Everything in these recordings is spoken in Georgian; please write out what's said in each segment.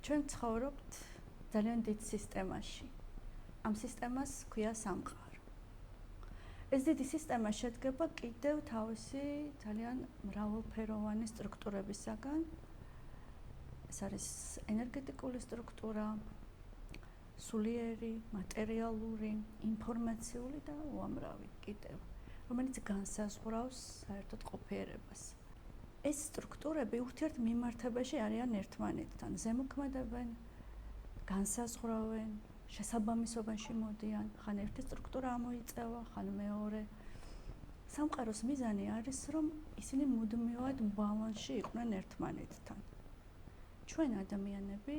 ჩვენ ცხოვრობთ ძალიან დიდ სისტემაში. ამ სისტემას ქვია სამყარო. ეს დიდი სისტემა შედგება კიდევ თავისი ძალიან მრავალფეროვანი სტრუქტურებისაგან. ეს არის ენერგეტიკული სტრუქტურა, სულიერი, მატერიალური, ინფორმაციული და უამრავი კიდევ, რომელიც განსაზღვრავს საერთოდ ყოფიერებას. ეს სტრუქტურები ურთიერთმიმართებაში არიან ერთმანეთთან, ზემოქმედებენ, განსაზღვრავენ, შესაბამისობაში მოდიან, ხან ერთი სტრუქტურა ამოიწევა, ხან მეორე. სამყაროს მიზანი არის, რომ ისინი მუდმივად ბალანსში იყვნენ ერთმანეთთან. ჩვენ ადამიანები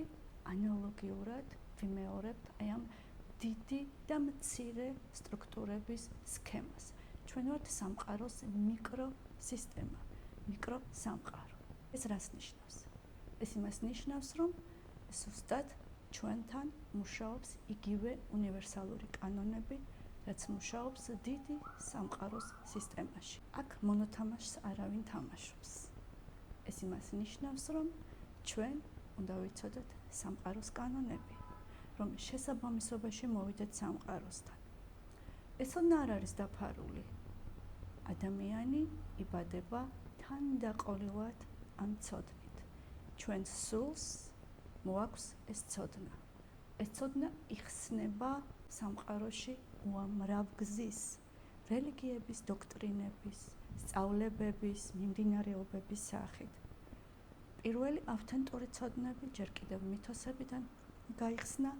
ანალოგიურად ვიმეორებთ აი ამ დიდი და მცირე სტრუქტურების სქემას. ჩვენ ვართ სამყაროს მიკროსისტემა, მიკროსამყარო. ეს რას ნიშნავს? ეს იმას ნიშნავს, რომ ზუსტად ჩვენთან მუშაობს იგივე უნივერსალური კანონები, რაც მუშაობს დიდი სამყაროს სისტემაში. აქ მონოთამაშს არავინ თამაშობს. ეს იმას ნიშნავს, რომ ჩვენ უნდა ვიცოდეთ სამყაროს კანონები, რომ შესაბამისობაში მოვიდეთ სამყაროსთან. ეს არ არის დაფარული. ადამიანი იბადება თანდაყოლილად ამ ცოდნით. ჩვენ სულს მოაქვს ეს ცოდნა. ეს ცოდნა იხსნება სამყაროში უამრავ გზის, რელიგიების, დოქტრინების, სწავლებების, მიმდინარეობების სახით. პირველი ავთენტური ცოდნები ჯერ კიდევ მითოსებიდან გაიხსნა,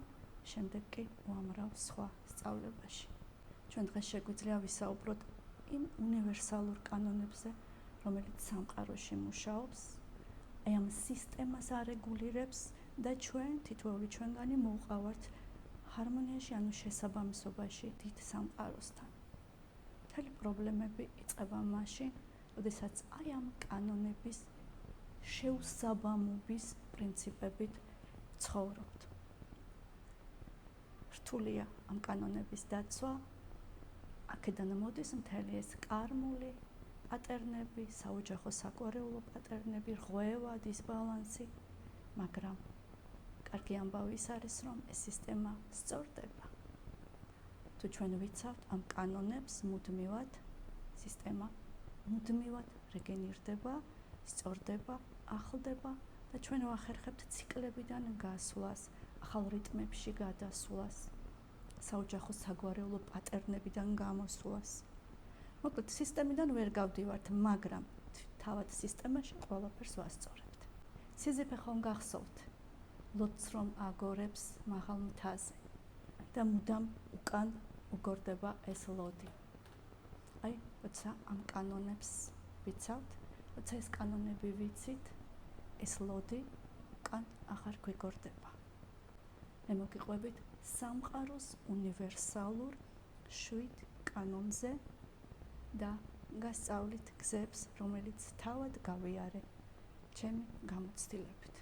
შემდეგ კი უამრავ სხვა სწავლებაში. ჩვენ დღეს შეგვიძლია ვისაუბროთ იმ უნივერსალურ კანონებზე, რომელიც სამყაროში მუშაობს, აი ამ სისტემას არეგულირებს და ჩვენ თითოეული ჩვენგანი მოვყავართ ჰარმონიაში, ანუ შესაბამისობაში დიდ სამყაროსთან. მთელი პრობლემები იწყება მაშინ, როდესაც აი ამ კანონების შეუსაბამობის პრინციპებით ცხოვრობთ. რთულია ამ კანონების დაცვა, აქედან მოდის მთელი ეს კარმული პატერნები, საოჯახო საკვარეულო პატერნები, რღვევა, დისბალანსი, მაგრამ კარგი ამბავი ის არის, რომ ეს სისტემა სწორდება. თუ ჩვენ ვიცავთ ამ კანონებს მუდმივად, სისტემა მუდმივად რეგენირდება, სწორდება, ახლდება და ჩვენ ვახერხებთ ციკლებიდან გასვლას, ახალ რიტმებში გადასვლას, საოჯახო საგვარეულო პატერნებიდან გამოსვლას. მოკლედ, სისტემიდან ვერ გავდივართ, მაგრამ თავად სისტემაში ყველაფერს ვასწორებთ. სიზიფე ხომ გახსოვთ, ლოცს რომ აგორებს მაღალ მთაზე და მუდამ უკან უგორდება ეს ლოდი. აი, როცა ამ კანონებს ვიცავთ, როცა ეს კანონები ვიცით, ეს ლოდი უკან აღარ გვიგორდება. მე მოგიყვებით სამყაროს უნივერსალურ 7 კანონზე და გასწავლით გზებს, რომელიც თავად გავიარე ჩემი გამოცდილებით.